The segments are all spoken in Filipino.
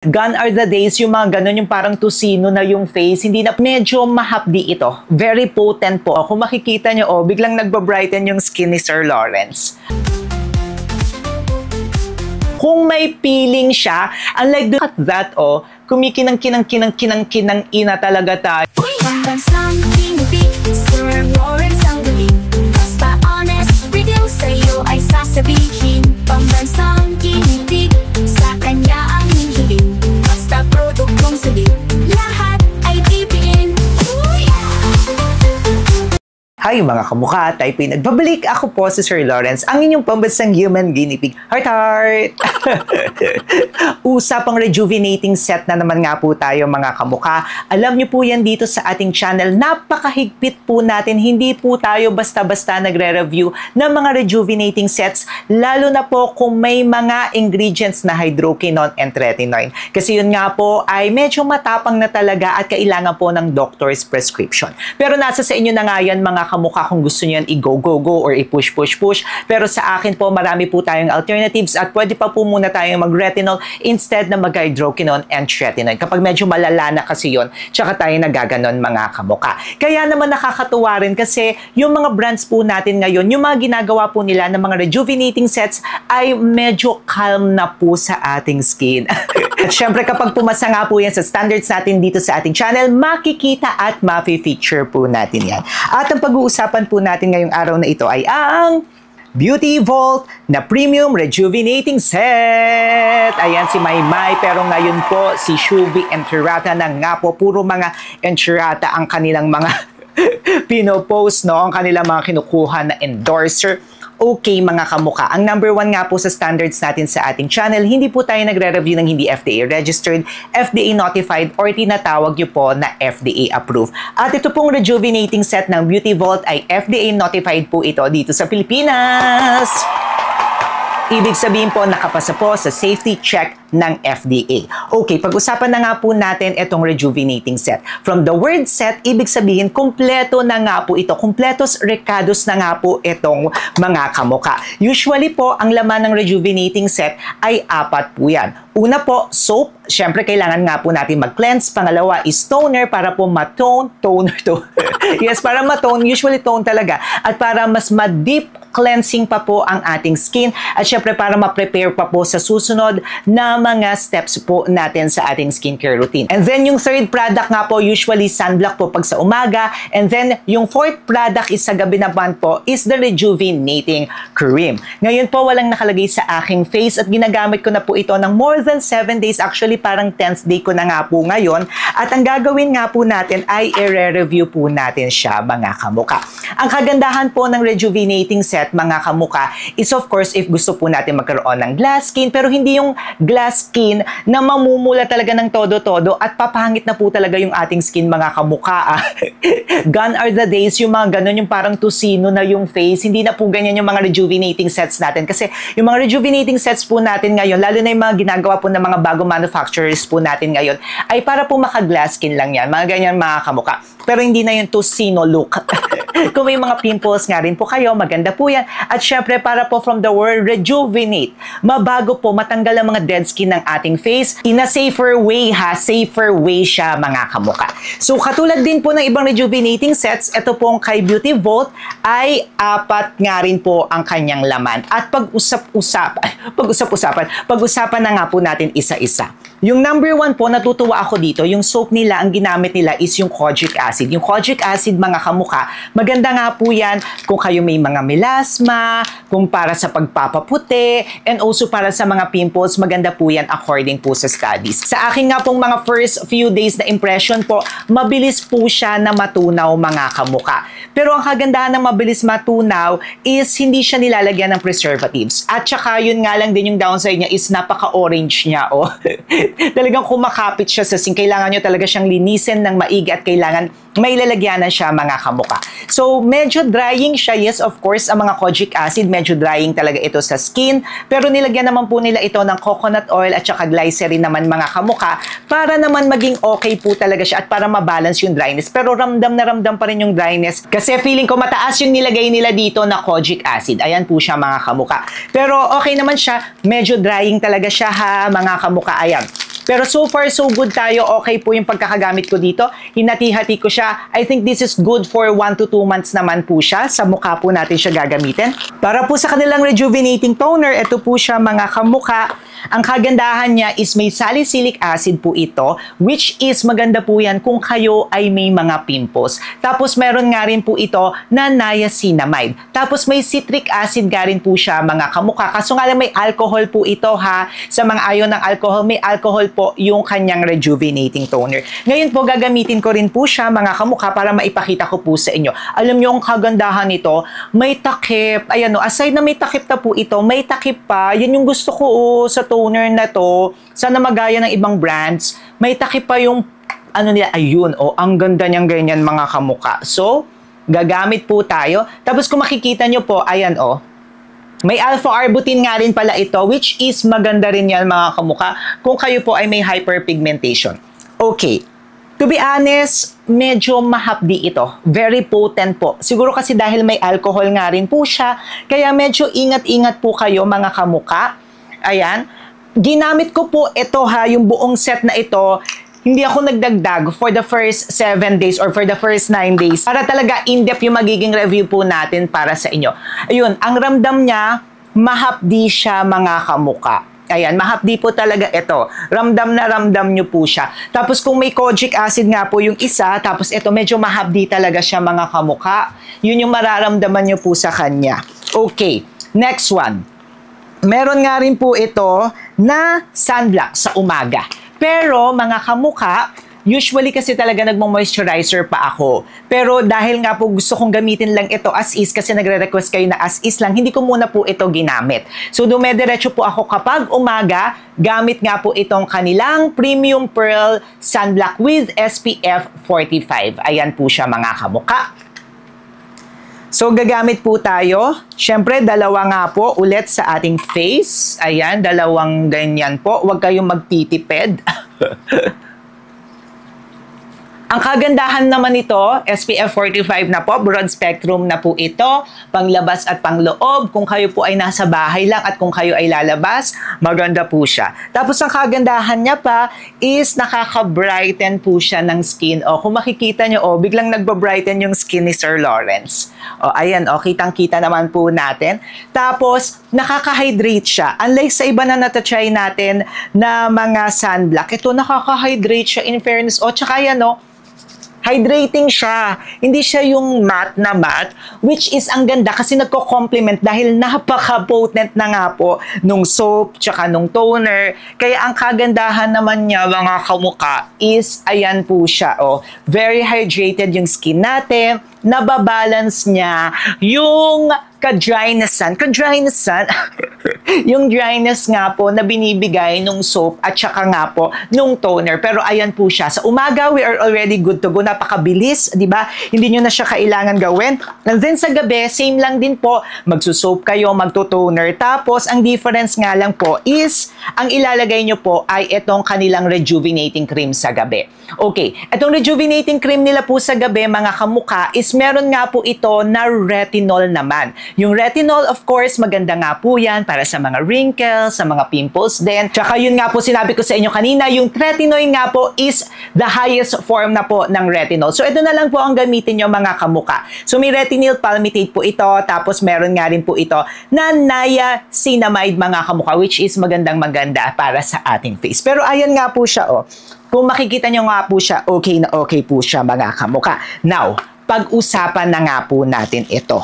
Gone are the days, yung mga ganun, yung parang tusino na yung face, hindi na, medyo mahapdi ito. Very potent po. Kung makikita nyo, biglang nagbabrighten yung skin ni Sir Lawrence. Kung may peeling siya, unlike the that, kumikinang-kinang talaga tayo. Pambansang kinupit, Sir Lawrence ang galing. Basta honest, reveal sa'yo ay sasabihin. Pambansang kinupit, sa kanya ang hihiling. Basta produktong salit, lahat ay pipiliin. Hi mga kamukha, Taipei. Nagbabalik ako po si Sir Lawrence, ang inyong pambansang human guinea pig. Heart! Usapang rejuvenating set na naman nga po tayo mga kamukha. Alam niyo po yan dito sa ating channel. Napakahigpit po natin. Hindi po tayo basta-basta nagre-review ng mga rejuvenating sets, lalo na po kung may mga ingredients na hydroquinone and tretinoin. Kasi yun nga po ay medyo matapang na talaga at kailangan po ng doctor's prescription. Pero nasa sa inyo na nga yan mga kamukha kung gusto niyo yan i-go-go-go or i-push-push-push. Pero sa akin po, marami po tayong alternatives at pwede pa po muna tayong mag-retinol instead na mag-hydroquinone and tretinoin. Kapag medyo malala na kasi yun, tsaka tayo nagaganon mga kamukha. Kaya naman nakakatuwa rin kasi yung mga brands po natin ngayon, yung mga ginagawa po nila ng mga rejuvenating sets ay medyo calm na po sa ating skin. At syempre kapag pumasa nga po yan sa standards natin dito sa ating channel, makikita at ma-feature po natin yan. At ang pag-uusapan po natin ngayong araw na ito ay ang Beauty Vault na Premium Rejuvenating Set. Ayan si Maymay, pero ngayon po si Shuvi Enchirata na nga po. Puro mga Enchirata ang kanilang mga pinopost, no? Ang kanilang mga kinukuha na endorser. Okay mga kamukha, ang number 1 nga po sa standards natin sa ating channel, hindi po tayo nagre-review ng hindi FDA registered, FDA notified, or tinatawag nyo po na FDA approved. At ito pong rejuvenating set ng Beauty Vault ay FDA notified po ito dito sa Pilipinas. Ibig sabihin po, nakapasa po sa safety check ng FDA. Okay, pag-usapan na nga po natin itong rejuvenating set. From the word set, ibig sabihin, kumpleto na nga po ito. Kumpletos recados na nga po itong mga kamukha. Usually po, ang laman ng rejuvenating set ay 4 po yan. Una po, soap. Siyempre, kailangan nga po natin mag-cleanse. Pangalawa is toner para po ma-tone. Toner to. Yes, para ma-tone. Usually tone talaga. At para mas ma-deep cleansing pa po ang ating skin. At syempre, para ma-prepare pa po sa susunod na mga steps po natin sa ating skincare routine. And then, yung third product nga po, usually sunblock po pag sa umaga. And then, yung fourth product is sa gabi naman po, is the rejuvenating cream. Ngayon po, walang nakalagay sa aking face at ginagamit ko na po ito ng more than 7 days. Actually, parang 10th day ko na nga po ngayon. At ang gagawin nga po natin ay i-review po natin siya, mga kamukha. Ang kagandahan po ng rejuvenating set, mga kamukha, is of course, if gusto po natin magkaroon ng glass skin, pero hindi yung glass skin na mamumula talaga ng todo-todo at papangit na po talaga yung ating skin, mga kamukha. Gone are the days, yung mga ganun, yung parang tusino na yung face. Hindi na po ganyan yung mga rejuvenating sets natin. Kasi yung mga rejuvenating sets po natin ngayon, lalo na yung mga ginagawa po ng mga bagong manufacturers po natin ngayon, ay para po maka-glass skin lang yan. Mga ganyan mga kamukha. Pero hindi na yung tusino look. Kung may mga pimples nga rin po kayo, maganda po yan. At syempre, para po from the word rejuvenate, mabago po, matanggal ang mga dead skin ng ating face. In a safer way ha, safer way siya mga kamukha. So katulad din po ng ibang rejuvenating sets, ito pong kay Beauty Vault ay 4 nga rin po ang kanyang laman. At pag-usapan na nga po natin isa-isa. Yung number 1 po, natutuwa ako dito, yung soap nila, ang ginamit nila is yung kojic acid. Yung kojic acid, mga kamukha, maganda nga po yan kung kayo may mga melasma, kung para sa pagpapaputi, and also para sa mga pimples, maganda po yan according po sa studies. Sa akin nga pong mga first few days na impression po, mabilis po siya na matunaw, mga kamukha. Pero ang kagandahan ng mabilis matunaw is hindi siya nilalagyan ng preservatives. At saka yun nga lang din yung downside niya is napaka-orange niya. Oh. Talagang kumakapit siya sa skin. Kailangan nyo talaga siyang linisin ng maigi at kailangan may lalagyanan siya, mga kamukha. So, medyo drying siya. Yes, of course, ang mga kojic acid, medyo drying talaga ito sa skin. Pero nilagyan naman po nila ito ng coconut oil at saka glycerin naman, mga kamukha, para naman maging okay po talaga siya at para mabalance yung dryness. Pero ramdam na ramdam pa rin yung dryness kasi feeling ko mataas yung nilagay nila dito na kojic acid. Ayan po siya, mga kamukha. Pero okay naman siya. Medyo drying talaga siya ha, mga kamukha. Ayan. Pero so far, so good tayo. Okay po yung pagkakagamit ko dito. Hinati-hati ko siya. I think this is good for 1 to 2 months naman po siya. Sa mukha po natin siya gagamitin. Para po sa kanilang rejuvenating toner, ito po siya mga kamukha. Ang kagandahan niya is may salicylic acid po ito, which is maganda po yan kung kayo ay may mga pimples. Tapos meron nga rin po ito na niacinamide. Tapos may citric acid nga rin po siya mga kamukha. Kaso nga lang may alcohol po ito ha. Sa mga ayaw ng alcohol, may alcohol po yung kanyang rejuvenating toner. Ngayon po gagamitin ko rin po siya mga kamukha para maipakita ko po sa inyo. Alam nyo ang kagandahan nito, may takip. Ayan o, aside na may takip na po ito, may takip pa. Yan yung gusto ko sa toner na to. Sana magaya ng ibang brands. May takip pa yung ano nila. Ayun o, ang ganda niyang ganyan mga kamukha. So, gagamit po tayo. Tapos kung makikita nyo po, ayan o. May alpha-arbutin nga rin pala ito, which is maganda rin yan mga kamukha kung kayo po ay may hyperpigmentation. Okay. To be honest, medyo mahapdi ito. Very potent po. Siguro kasi dahil may alcohol nga rin po siya, kaya medyo ingat-ingat po kayo mga kamukha. Ayan. Ginamit ko po ito ha, yung buong set na ito. Hindi ako nagdagdag for the first 7 days or for the first 9 days. Para talaga in-depth yung magiging review po natin para sa inyo. Ayun, ang ramdam niya, mahapdi siya mga kamukha. Ayan, mahapdi po talaga ito. Ramdam na ramdam nyo po siya. Tapos kung may kojic acid nga po yung isa, tapos ito medyo mahapdi talaga siya mga kamukha. Yun yung mararamdaman nyo po sa kanya. Okay, next one. Meron nga rin po ito na sunblock sa umaga. Pero mga kamukha, usually kasi talaga nagmo-moisturizer pa ako. Pero dahil nga po gusto kong gamitin lang ito as is kasi nagre-request kayo na as is lang, hindi ko muna po ito ginamit. So dumediretso po ako kapag umaga, gamit nga po itong kanilang Premium Pearl Sunblock with SPF 45. Ayan po siya mga kamukha. So, gagamit po tayo. Siyempre, dalawa nga po ulit sa ating face. Ayan, dalawang ganyan po. Huwag kayong magtitipid. Ang kagandahan naman ito, SPF 45 na po, broad spectrum na po ito, panglabas at pangloob. Kung kayo po ay nasa bahay lang at kung kayo ay lalabas, maganda po siya. Tapos ang kagandahan niya pa is nakaka-brighten po siya ng skin. O kung makikita nyo, biglang nagba-brighten yung skin ni Sir Lawrence. O ayan, kitang-kita naman po natin. Tapos nakaka-hydrate siya. Unlike sa iba na natatry natin na mga sunblock, ito nakaka-hydrate siya in fairness. O tsaka yan hydrating siya. Hindi siya yung matte na matte, which is ang ganda kasi nagko-complement dahil napaka-potent na nga po nung soap tsaka nung toner. Kaya ang kagandahan naman niya mga kamukha is ayan po siya. Very hydrated yung skin natin. Nababalance niya yung ka-drynessan. Yung dryness nga po na binibigay nung soap at saka nga po nung toner. Pero ayan po siya. Sa umaga, we are already good to go. Napakabilis, di ba? Hindi nyo na siya kailangan gawin. And then sa gabi, same lang din po. Magsusoap kayo, magto-toner. Tapos, ang difference nga lang po is, ang ilalagay nyo po ay itong kanilang rejuvenating cream sa gabi. Okay, itong rejuvenating cream nila po sa gabi, mga kamukha, is meron nga po ito na retinol naman. Yung retinol, of course, maganda nga po yan para sa mga wrinkles, sa mga pimples din. Tsaka yun nga po sinabi ko sa inyo kanina, yung tretinoin nga po is the highest form na po ng retinol. So ito na lang po ang gamitin nyo mga kamukha. So may retinol palmitate po ito, tapos meron nga rin po ito na niacinamide mga kamukha, which is magandang-maganda para sa ating face. Pero ayan nga po siya Kung makikita nyo nga po siya, okay na okay po siya mga kamukha. Now, pag-usapan na nga po natin ito.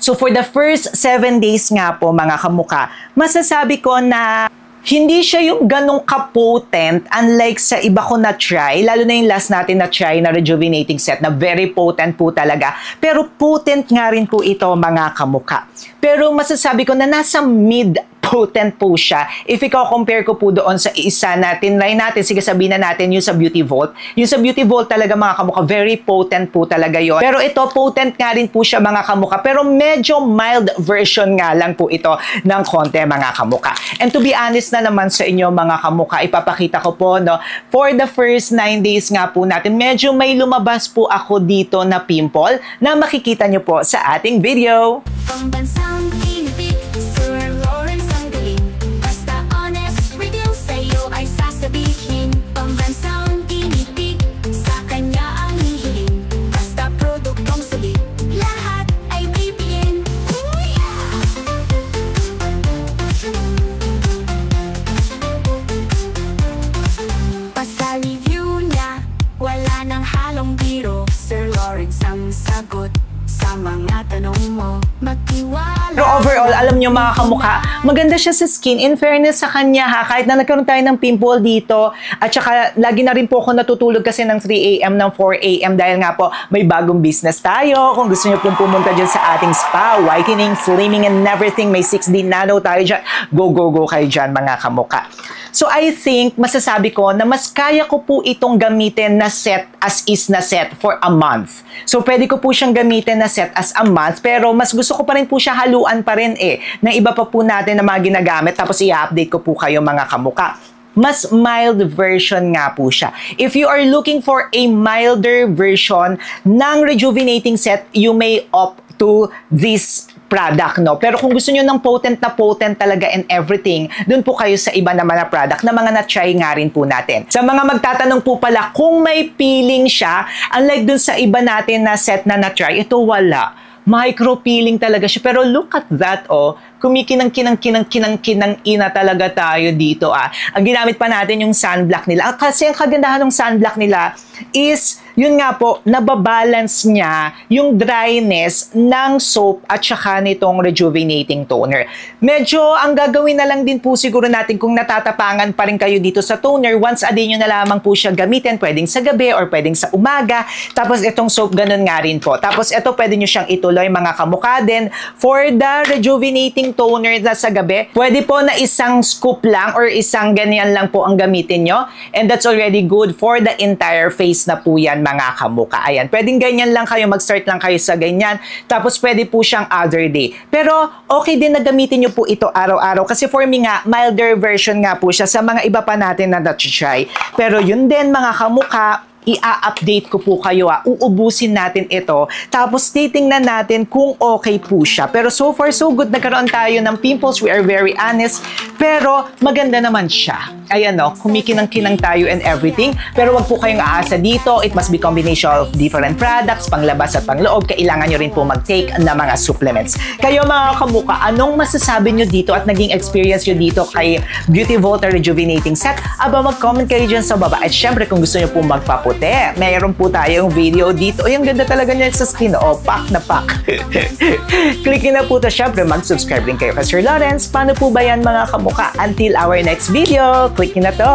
So for the first 7 days nga po mga kamukha, masasabi ko na hindi siya yung ganong ka-potent unlike sa iba ko na try, lalo na yung last natin na try na rejuvenating set na very potent po talaga. Pero potent nga rin po ito mga kamukha. Pero masasabi ko na nasa mid-potent po siya. If ikaw-compare ko po doon sa isa na tinry natin, sige sabihin na natin yung sa Beauty Vault. Yung sa Beauty Vault talaga mga kamukha, very potent po talaga yon. Pero ito, potent nga rin po siya mga kamukha. Pero medyo mild version nga lang po ito ng konti mga kamukha. And to be honest na naman sa inyo mga kamukha, ipapakita ko po, for the first 9 days nga po natin, medyo may lumabas po ako dito na pimple na makikita nyo po sa ating video. Pambansang kinipid, Sir Lawrence ang galing. Basta honest review sa'yo ay sasabihin. nyo mga kamukha, maganda siya sa skin. In fairness sa kanya ha, kahit na nagkaroon tayo ng pimple dito, at saka lagi na rin po ako natutulog kasi ng 3 a.m. ng 4 a.m. dahil nga po may bagong business tayo. Kung gusto nyo pong pumunta dyan sa ating spa, whitening, slimming and everything, may 6D nano tayo dyan. Go kayo dyan mga kamukha. So I think, masasabi ko na mas kaya ko po itong gamitin na set as is na set for a month. So pwede ko po siyang gamitin na set as a month, pero mas gusto ko pa rin po siya haluan pa rin ng iba pa po natin na mga ginagamit, tapos i-update ko po kayo mga kamukha. Mas mild version nga po siya. If you are looking for a milder version ng rejuvenating set, you may opt to this product, no? Pero kung gusto nyo ng potent talaga and everything, dun po kayo sa iba naman na product na mga na-try nga rin po natin. Sa mga magtatanong po pala kung may peeling siya, unlike dun sa iba natin na set na na-try, ito wala. Micro peeling talaga siya. Pero look at that, kumikinang-kinang-ina talaga tayo dito, Ang ginamit pa natin yung sunblock nila. Kasi ang kagandahan ng sunblock nila is, yun nga po, nababalance niya yung dryness ng soap at saka nitong rejuvenating toner. Medyo, ang gagawin na lang din po siguro natin kung natatapangan pa rin kayo dito sa toner, once a day nyo na lamang po siya gamitin, pwedeng sa gabi or pwedeng sa umaga. Tapos itong soap, ganun nga rin po. Tapos ito, pwede nyo siyang ituloy mga kamukha din. For the rejuvenating toner na sa gabi, pwede po na isang scoop lang or isang ganyan lang po ang gamitin nyo. And that's already good for the entire face na po yan mga kamukha. Ayan, pwedeng ganyan lang kayo, mag-start lang kayo sa ganyan. Tapos pwede po siyang other day. Pero okay din na gamitin nyo po ito araw-araw. Kasi for me nga, milder version nga po siya sa mga iba pa natin na na-try. Pero yun din mga kamukha, i-update ko po kayo, uubusin natin ito, tapos titingnan natin kung okay po siya. Pero so far so good, nagkaroon tayo ng pimples, we are very honest, pero maganda naman siya. Ayan kumikinang-kinang tayo and everything, pero wag po kayong aasa dito, it must be combination of different products, panglabas at pangloob, kailangan nyo rin po mag-take ng mga supplements. Kayo mga kamukha, anong masasabi nyo dito at naging experience nyo dito kay Beauty Volta Rejuvenating Set? Aba, mag-comment kayo dyan sa baba, at syempre kung gusto nyo po magpaputi, mayroon po tayong video dito. Ay, ang ganda talaga niya sa skin. Pak na pak. Click nyo na po ito. Syempre, mag-subscribe din kayo kay Sir Lawrence. Paano po ba yan mga kamukha? Until our next video, click nyo na to.